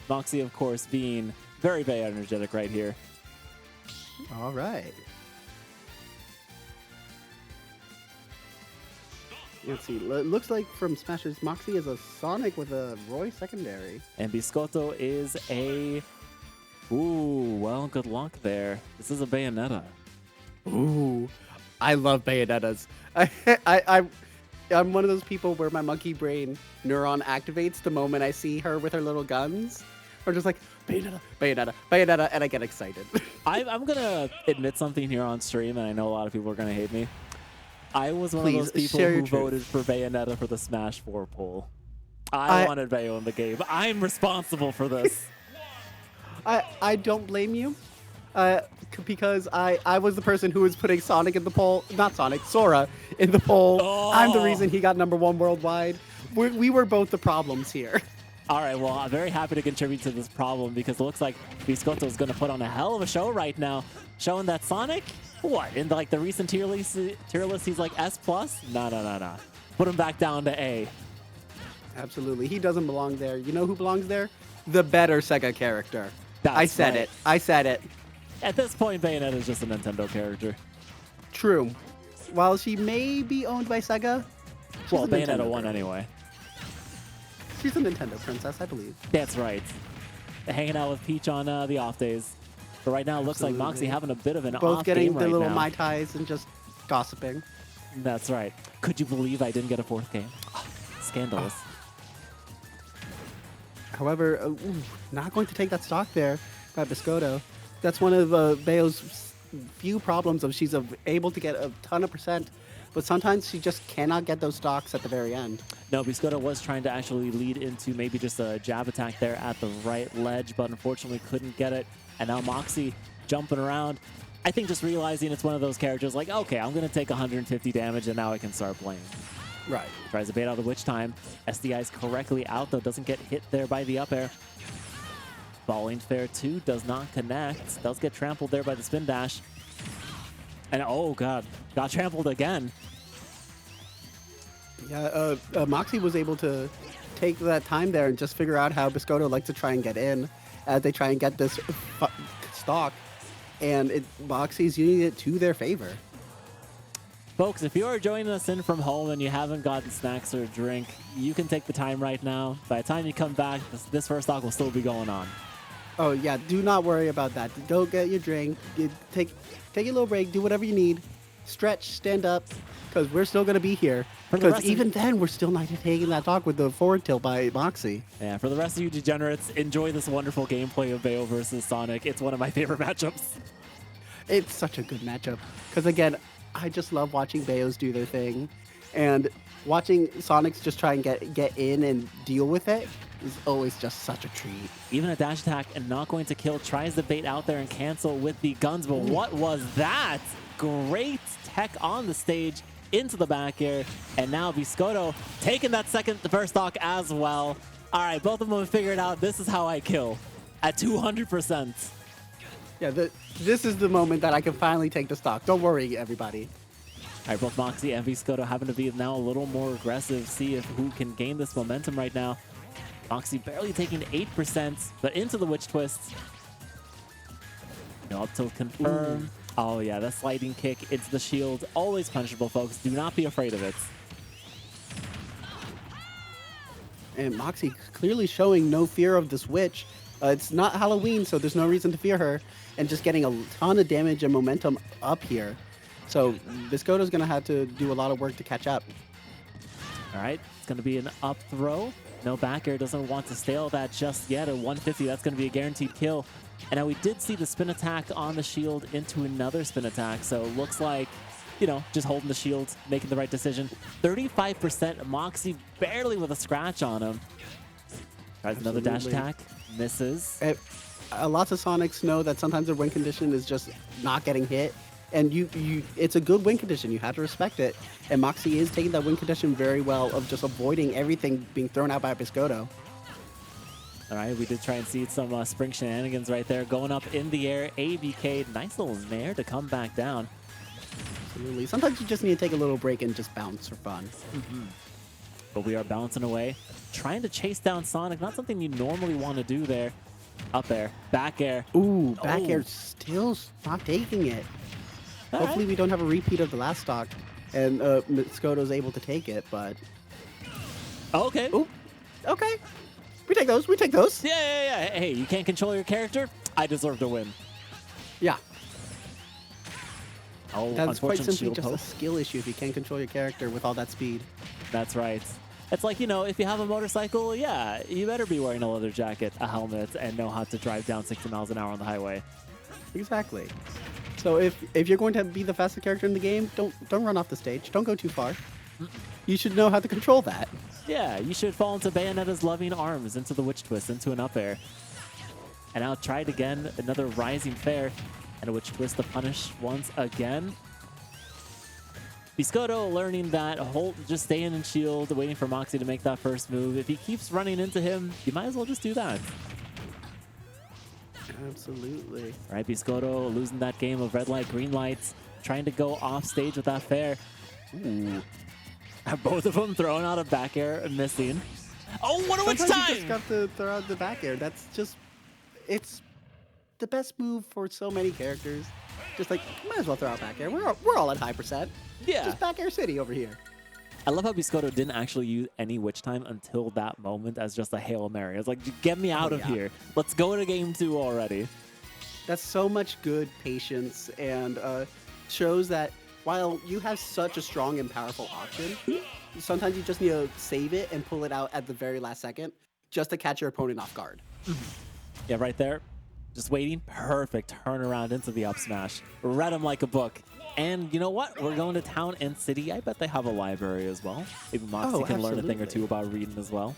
Moxie, of course, being very, very energetic right here. All right. Let's see. Looks like from Smashers, Moxie is a Sonic with a Roy secondary. And Biscotto is a... Ooh, well, good luck there. This is a Bayonetta. Ooh, I love Bayonettas. I'm one of those people where my monkey brain neuron activates the moment I see her with her little guns. Or just like, Bayonetta, Bayonetta, Bayonetta, and I get excited. I'm going to admit something here on stream, and I know a lot of people are going to hate me. I was one of those people who voted for Bayonetta for the Smash 4 poll. I wanted Bayo in the game. I'm responsible for this. I don't blame you. Because I was the person who was putting Sonic in the poll. Not Sonic, Sora in the poll. Oh. I'm the reason he got #1 worldwide. We were both the problems here. All right, well, I'm very happy to contribute to this problem because it looks like Biscotto is going to put on a hell of a show right now, showing that Sonic, what, in like the recent tier list he's like S+? No. Put him back down to A. Absolutely. He doesn't belong there. You know who belongs there? The better Sega character. I said it. I said it. At this point, Bayonetta is just a Nintendo character. True. While she may be owned by Sega, well, Bayonetta won anyway. She's a Nintendo princess, I believe. That's right. Hanging out with Peach on the off days. But right now, it looks like Moxie having a bit of an off game right now. Both getting their little Mai Tais and just gossiping. That's right. Could you believe I didn't get a 4th game? Scandalous. However, not going to take that stock there by Biscotto. That's one of Bayo's few problems of she's able to get a ton of %, but sometimes she just cannot get those stocks at the very end. No, Biscotto was trying to actually lead into maybe just a jab attack there at the right ledge, but unfortunately couldn't get it. And now Moxie jumping around. I think just realizing it's one of those characters like, okay, I'm going to take 150 damage and now I can start playing. Right. Tries to bait out the Witch Time. SDI's correctly out, though. Doesn't get hit there by the up air. Falling Fair 2 does not connect. Does get trampled there by the spin dash. And oh, God. Got trampled again. Yeah, Moxie was able to take that time there and just figure out how Biscotto likes to try and get in as they try and get this stock. And Moxie's using it to their favor. Folks, if you are joining us in from home and you haven't gotten snacks or a drink, you can take the time right now. By the time you come back, this first stock will still be going on. Oh, yeah. Do not worry about that. Go get your drink. Take a little break. Do whatever you need. Stretch. Stand up. Because we're still going to be here. Because even then, we're still not taking that stock with the forward tilt by Moxie. Yeah, for the rest of you degenerates, enjoy this wonderful gameplay of Bayo versus Sonic. It's one of my favorite matchups. It's such a good matchup. Because, again, I just love watching Bayos do their thing. And watching Sonics just try and get in and deal with it is always just such a treat. Even a dash attack and not going to kill. Tries to bait out there and cancel with the guns. But what was that? Great tech on the stage into the back air. And now Biscotto taking that the first stock as well. All right, both of them have figured out this is how I kill at 200%. Yeah, this is the moment that I can finally take the stock. Don't worry, everybody. All right, both Moxie and Biscotto having to be now a little more aggressive, see if who can gain this momentum right now. Moxie barely taking 8%, but into the Witch Twist. No up tilt confirm. Oh yeah, that sliding kick into the shield. Always punishable, folks. Do not be afraid of it. And Moxie clearly showing no fear of this witch. It's not Halloween, so there's no reason to fear her. And just getting a ton of damage and momentum up here. So Biscotto's going to have to do a lot of work to catch up. All right, it's going to be an up throw. No back air, doesn't want to stale that just yet. At 150, that's going to be a guaranteed kill. And now we did see the spin attack on the shield into another spin attack. So it looks like, you know, just holding the shield, making the right decision. 35% Moxie barely with a scratch on him. Tries another dash attack, misses. Lots of Sonics know that sometimes their win condition is just not getting hit. And it's a good win condition. You have to respect it. And Moxie is taking that win condition very well of just avoiding everything being thrown out by Biscotto. All right, we did try and see some spring shenanigans right there. Going up in the air, ABK, nice little nair to come back down. Absolutely. Sometimes you just need to take a little break and just bounce for fun. But we are bouncing away, trying to chase down Sonic. Not something you normally want to do there. Up air, back air. Ooh, back air still not taking it. All Hopefully right. we don't have a repeat of the last stock, and Biscotto's able to take it, but... Okay. Ooh, okay. We take those, we take those. Yeah. Hey, you can't control your character? I deserve to win. Yeah, Oh, that's quite unfortunate simply shield just a poke. skill issue if you can't control your character with all that speed. That's right. It's like, you know, if you have a motorcycle, yeah, you better be wearing a leather jacket, a helmet, and know how to drive down 60 miles an hour on the highway. Exactly. So if you're going to be the fastest character in the game, don't run off the stage. Don't go too far. You should know how to control that. Yeah, you should fall into Bayonetta's loving arms, into the witch twist, into an up air. And now try it again, another rising fair, and a witch twist to punish once again. Biscotto learning that just staying in shield, waiting for Moxie to make that first move. If he keeps running into him, you might as well just do that. Absolutely. All right, Biscotto losing that game of red light, green lights, trying to go off stage with that fair. Ooh. Both of them throwing out a back air and missing. Oh, what a witch Sometimes you time! just got to throw out the back air. That's just, it's the best move for so many characters. Just like, might as well throw out back air. We're all at high percent. Yeah. Just back air city over here. I love how Biscotto didn't actually use any witch time until that moment as just a Hail Mary. It's like, get me out of here. Let's go to game 2 already. That's so much good patience and shows that while you have such a strong and powerful option, sometimes you just need to save it and pull it out at the very last second just to catch your opponent off guard. Yeah, right there. Just waiting. Perfect turnaround into the up smash. Read him like a book. And you know what? We're going to town and city. I bet they have a library as well. Maybe Moxie can learn a thing or two about reading as well.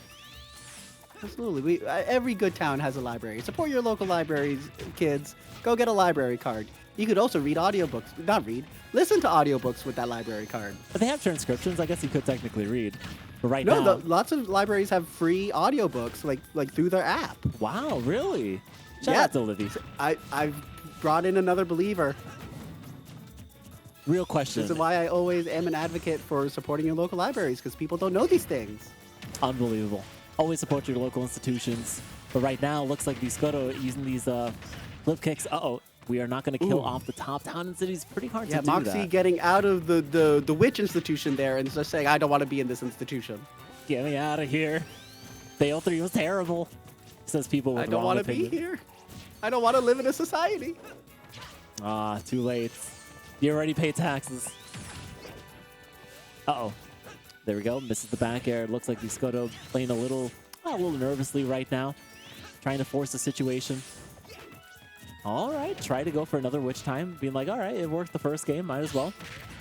Absolutely. Every good town has a library. Support your local libraries, kids. Go get a library card. You could also read audiobooks. Not read. Listen to audiobooks with that library card. But they have transcriptions. I guess you could technically read. But right now... No, lots of libraries have free audiobooks, like through their app. Wow, really? Shout out to Livy. I've brought in another believer. Real question. This is why I always am an advocate for supporting your local libraries, because people don't know these things. Unbelievable. Always support your local institutions. But right now, looks like Biscotto using these flip kicks. Uh-oh. We are not going to kill off the top. Town and City is pretty hard to do Moxie that. getting out of the witch institution there and just saying, I don't want to be in this institution. Get me out of here. Fail 3 was terrible. Says people with I don't wrong want to opinion. be here. I don't want to live in a society. Ah, too late. You already paid taxes. Uh-oh. There we go. Misses the back air. Looks like Biscotto playing a little nervously right now. Trying to force the situation. All right. Try to go for another witch time. Being like, all right, it worked the first game. Might as well.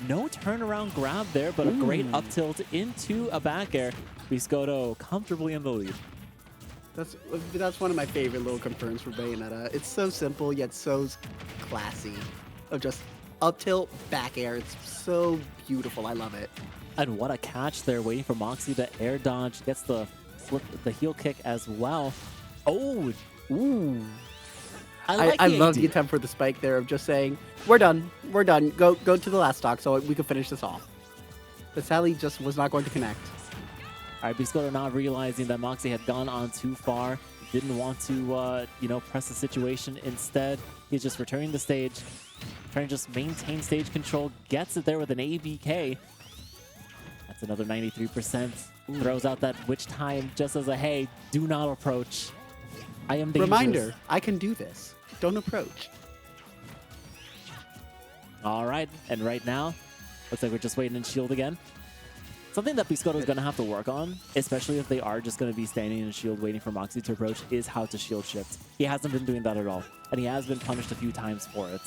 No turnaround grab there, but a great up tilt into a back air. Biscotto comfortably in the lead. That's one of my favorite little confirms for Bayonetta. It's so simple, yet so classy. Of just up tilt, back air. It's so beautiful. I love it. And what a catch there, waiting for Moxie to air dodge. Gets the flip, the heel kick as well. Oh, ooh. I love the attempt for the spike there of just saying, we're done. We're done. Go to the last stock so we can finish this off. But Sally just was not going to connect. All right, Biscotto not realizing that Moxie had gone on too far. Didn't want to, press the situation. Instead, he's just returning the stage. Trying to just maintain stage control. Gets it there with an ABK. That's another 93%. Throws out that witch time just as a, hey, do not approach. I am dangerous. Reminder, I can do this. Don't approach. All right, and right now, looks like we're just waiting in shield again. Something that Biscotto is going to have to work on, especially if they are just going to be standing in shield waiting for Moxie to approach, is how to shield shift. He hasn't been doing that at all, and he has been punished a few times for it.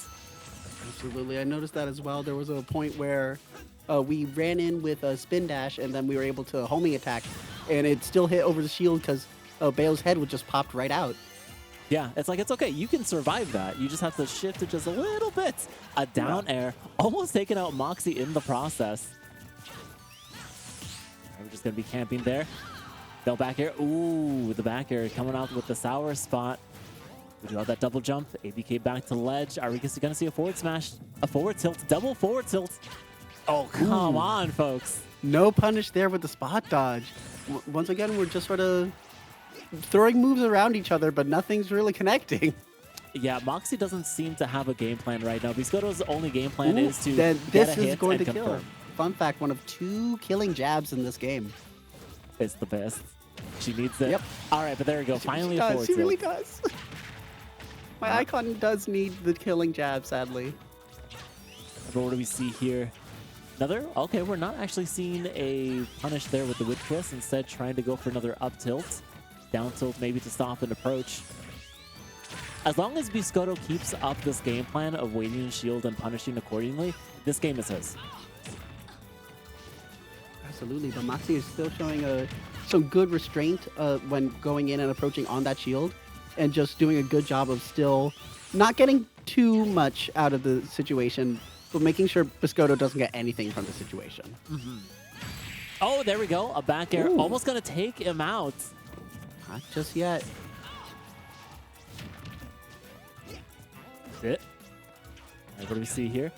Absolutely. I noticed that as well. There was a point where we ran in with a spin dash, and then we were able to homing attack, and it still hit over the shield because Bale's head would just popped right out. Yeah, it's like, it's okay. You can survive that. You just have to shift it just a little bit. A down air, almost taking out Moxie in the process. We're just going to be camping there. Bell back air. Ooh, the back air coming out with the sour spot. We do have that double jump. ABK back to ledge. Are we going to see a forward smash? A forward tilt. Double forward tilt. Oh, come on, folks. No punish there with the spot dodge. Once again, we're just sort of throwing moves around each other, but nothing's really connecting. Yeah, Moxie doesn't seem to have a game plan right now. Biscotto's only game plan Ooh, is to then get this a is hit going and to kill. confirm. Fun fact, one of 2 killing jabs in this game. It's the best. She needs it. Yep. All right, but there we go. Finally, a forward She tilt. really does. My icon does need the killing jab, sadly. But what do we see here? Another? Okay, we're not actually seeing a punish there with the whip twist. Instead, trying to go for another up tilt. Down tilt maybe to stop an approach. As long as Biscotto keeps up this game plan of waiting in shield and punishing accordingly, this game is his. Absolutely, but Moxie is still showing some good restraint when going in and approaching on that shield, and just doing a good job of still not getting too much out of the situation, but making sure Biscotto doesn't get anything from the situation. Oh, there we go. A back air. Ooh. Almost going to take him out. Not just yet. It. What do we see here?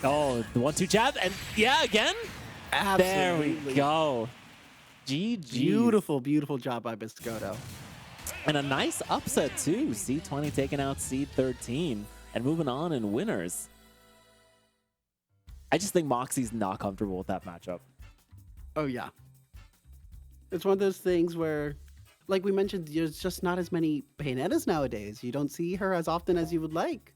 Oh, the 1-2 jab. And yeah, again. Absolutely. There we go. GG. Beautiful, beautiful job by Biscotto. And a nice upset, too. C20 taking out C13 and moving on in winners. I just think Moxie's not comfortable with that matchup. Oh, yeah. It's one of those things where, like we mentioned, there's just not as many Bayonettas nowadays. You don't see her as often as you would like.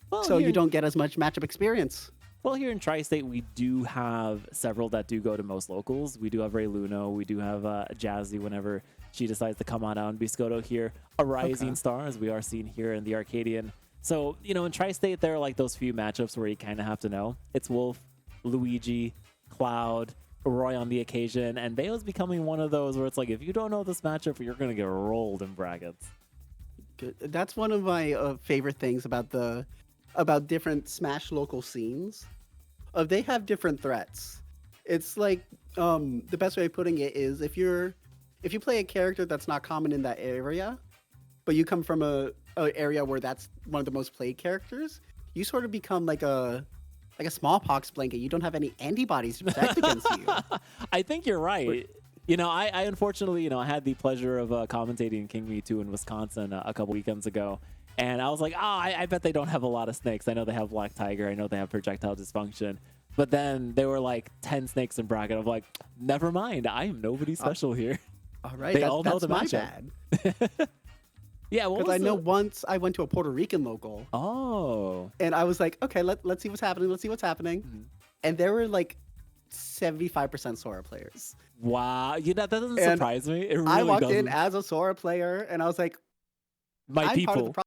Well, So here, you don't get as much matchup experience. Well, here in Tri-State, we do have several that do go to most locals. We do have Ray Luno. We do have Jazzy whenever she decides to come on out. And Biscotto here, a rising star, as we are seeing here in the Arcadian. So, you know, in Tri-State, there are like those few matchups where you kind of have to know. It's Wolf, Luigi, Cloud, Roy on the occasion, and Bayo's becoming one of those where it's like, if you don't know this matchup, you're going to get rolled in brackets. Good. That's one of my favorite things about different Smash local scenes. They have different threats. It's like the best way of putting it is if you play a character that's not common in that area, but you come from a area where that's one of the most played characters, you sort of become like a smallpox blanket. You don't have any antibodies to protect against you. I think you're right. You know, I unfortunately, I had the pleasure of commentating King Me 2 in Wisconsin a couple weekends ago. And I was like, I bet they don't have a lot of snakes. I know they have Black Tiger. I know they have projectile dysfunction. But then there were like 10 snakes in bracket. I'm like, never mind. I am nobody special here. All right, They all know the my matchup. bad. Yeah, Because I know once I went to a Puerto Rican local. Oh. And I was like, okay, let's see what's happening. Let's see what's happening. And there were like 75% Sora players. Wow. You know, that doesn't surprise me. It really I walked doesn't. in as a Sora player, and I was like, My I'm people. part of the